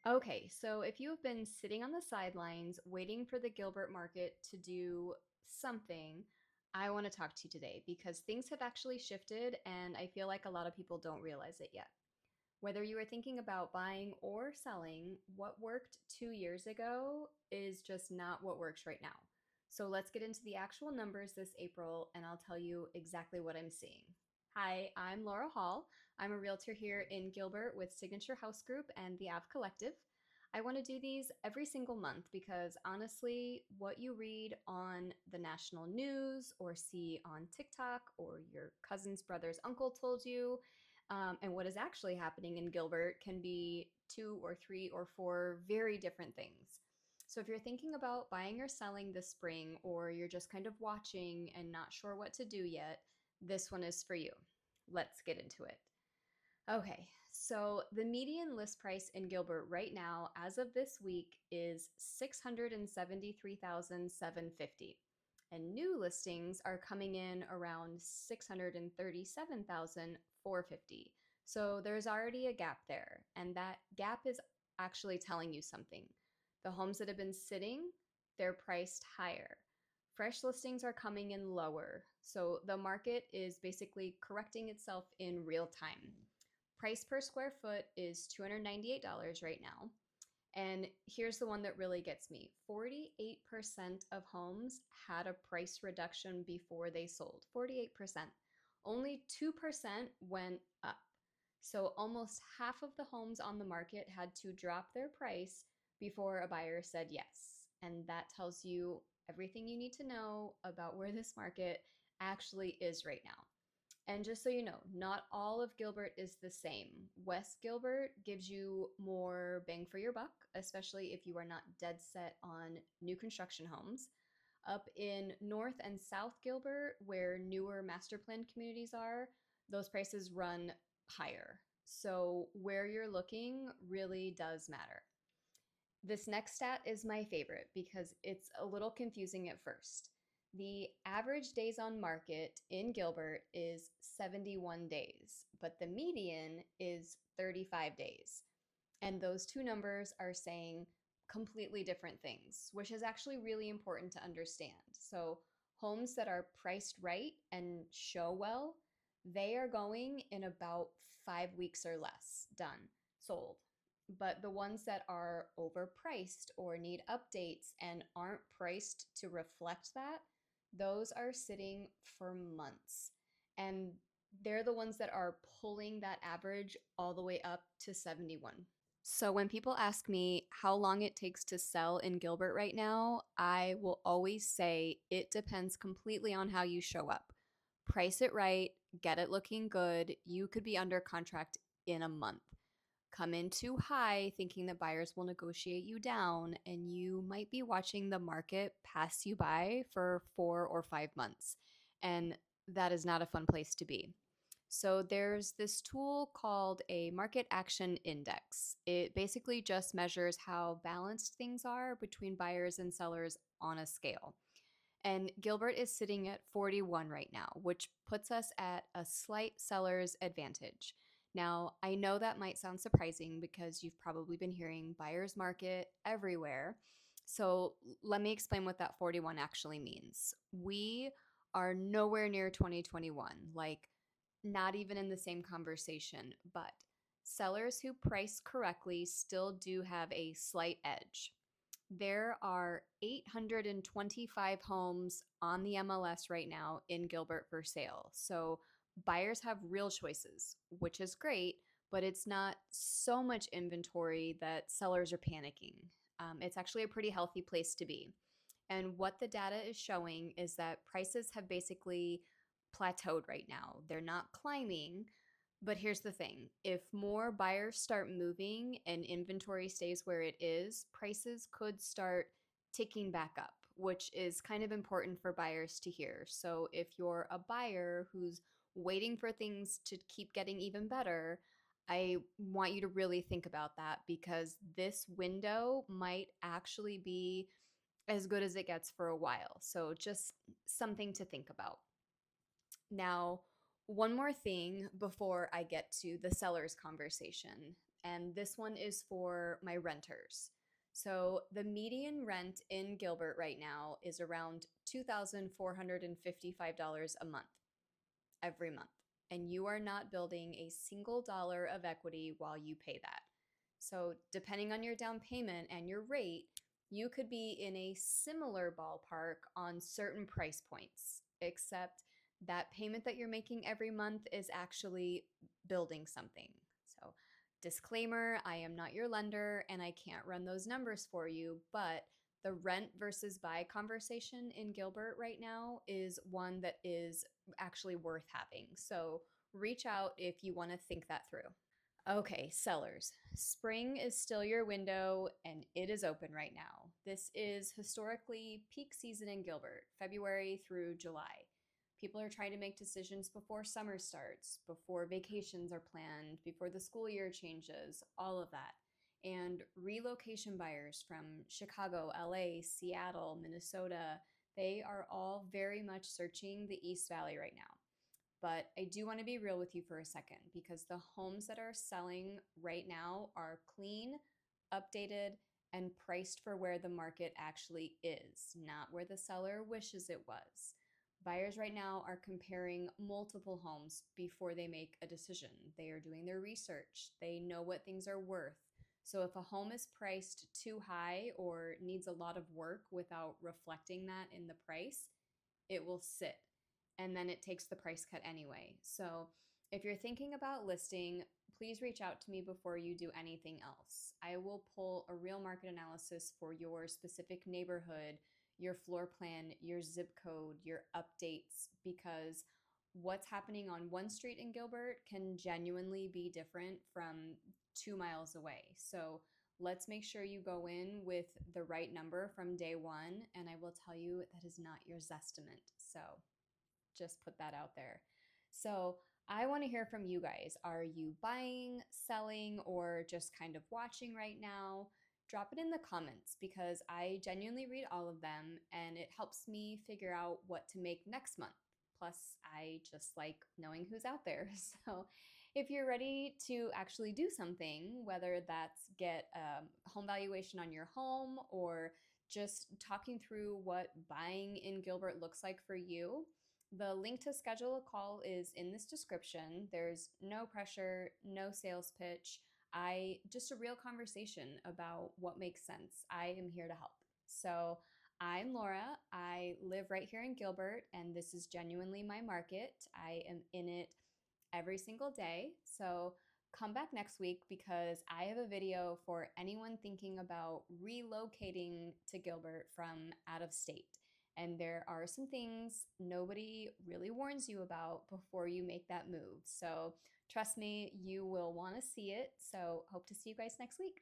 Okay, so if you have been sitting on the sidelines waiting for the Gilbert market to do something, I want to talk to you today because things have actually shifted and I feel like a lot of people don't realize it yet. Whether you are thinking about buying or selling, what worked 2 years ago is just not what works right now. So let's get into the actual numbers this April and I'll tell you exactly what I'm seeing. Hi, I'm Laura Holl. I'm a realtor here in Gilbert with Signature House Group and the Ave Collective. I want to do these every single month because honestly, what you read on the national news or see on TikTok or your cousin's brother's uncle told you, and what is actually happening in Gilbert can be two or three or four very different things. So if you're thinking about buying or selling this spring, or you're just kind of watching and not sure what to do yet, this one is for you. Let's get into it. Okay, so the median list price in Gilbert right now, as of this week, is 673,750, and new listings are coming in around 637,450. So there's already a gap there, and that gap is actually telling you something. The homes that have been sitting, they're priced higher. Fresh listings are coming in lower, so the market is basically correcting itself in real time. Price per square foot is $298 right now. And here's the one that really gets me: 48% of homes had a price reduction before they sold. 48%. Only 2% went up. So almost half of the homes on the market had to drop their price before a buyer said yes. And that tells you everything you need to know about where this market actually is right now. And just so you know, not all of Gilbert is the same. West Gilbert gives you more bang for your buck, especially if you are not dead set on new construction homes. Up in North and South Gilbert, where newer master plan communities are, those prices run higher. So where you're looking really does matter. This next stat is my favorite because it's a little confusing at first. The average days on market in Gilbert is 71 days, but the median is 35 days. And those two numbers are saying completely different things, which is actually really important to understand. So, homes that are priced right and show well, they are going in about 5 weeks or less, done, sold. But the ones that are overpriced or need updates and aren't priced to reflect that, those are sitting for months. And they're the ones that are pulling that average all the way up to 71. So when people ask me how long it takes to sell in Gilbert right now, I will always say it depends completely on how you show up. Price it right, get it looking good, you could be under contract in a month. Come in too high thinking that buyers will negotiate you down, and you might be watching the market pass you by for 4 or 5 months. And that is not a fun place to be. So there's this tool called a market action index. It basically just measures how balanced things are between buyers and sellers on a scale. And Gilbert is sitting at 41 right now, which puts us at a slight seller's advantage. Now, I know that might sound surprising because you've probably been hearing buyer's market everywhere. So let me explain what that 41 actually means. We are nowhere near 2021, like not even in the same conversation, but sellers who price correctly still do have a slight edge. There are 825 homes on the MLS right now in Gilbert for sale. So buyers have real choices, which is great, but it's not so much inventory that sellers are panicking. It's actually a pretty healthy place to be. And what the data is showing is that prices have basically plateaued right now. They're not climbing, but here's the thing: if more buyers start moving and inventory stays where it is, prices could start ticking back up, which is kind of important for buyers to hear. So if you're a buyer who's waiting for things to keep getting even better, I want you to really think about that because this window might actually be as good as it gets for a while. So just something to think about. Now, one more thing before I get to the seller's conversation. and this one is for my renters. So the median rent in Gilbert right now is around $2,455 a month, every month. And you are not building a single dollar of equity while you pay that. So, depending on your down payment and your rate, you could be in a similar ballpark on certain price points, except that payment that you're making every month is actually building something. So, disclaimer, I am not your lender and I can't run those numbers for you, but the rent versus buy conversation in Gilbert right now is one that is actually worth having. So reach out if you want to think that through. Okay, sellers. Spring is still your window and it is open right now. This is historically peak season in Gilbert, February through July. People are trying to make decisions before summer starts, before vacations are planned, before the school year changes, all of that. And relocation buyers from Chicago, LA, Seattle, Minnesota, they are all very much searching the East Valley right now. But I do want to be real with you for a second because the homes that are selling right now are clean, updated, and priced for where the market actually is, not where the seller wishes it was. Buyers right now are comparing multiple homes before they make a decision. They are doing their research, they know what things are worth. So if a home is priced too high or needs a lot of work without reflecting that in the price, it will sit and then it takes the price cut anyway. So if you're thinking about listing, please reach out to me before you do anything else. I will pull a real market analysis for your specific neighborhood, your floor plan, your zip code, your updates, because what's happening on one street in Gilbert can genuinely be different from 2 miles away. So let's make sure you go in with the right number from day one. And I will tell you that is not your Zestimate. So just put that out there. So I want to hear from you guys. Are you buying, selling, or just kind of watching right now? Drop it in the comments because I genuinely read all of them and it helps me figure out what to make next month. Plus, I just like knowing who's out there. So if you're ready to actually do something, whether that's get a home valuation on your home or just talking through what buying in Gilbert looks like for you, the link to schedule a call is in this description. There's no pressure, no sales pitch. Just a real conversation about what makes sense. I am here to help. So I'm Laura. I live right here in Gilbert, and this is genuinely my market. I am in it every single day. So come back next week because I have a video for anyone thinking about relocating to Gilbert from out of state. And there are some things nobody really warns you about before you make that move. So trust me, you will want to see it. So hope to see you guys next week.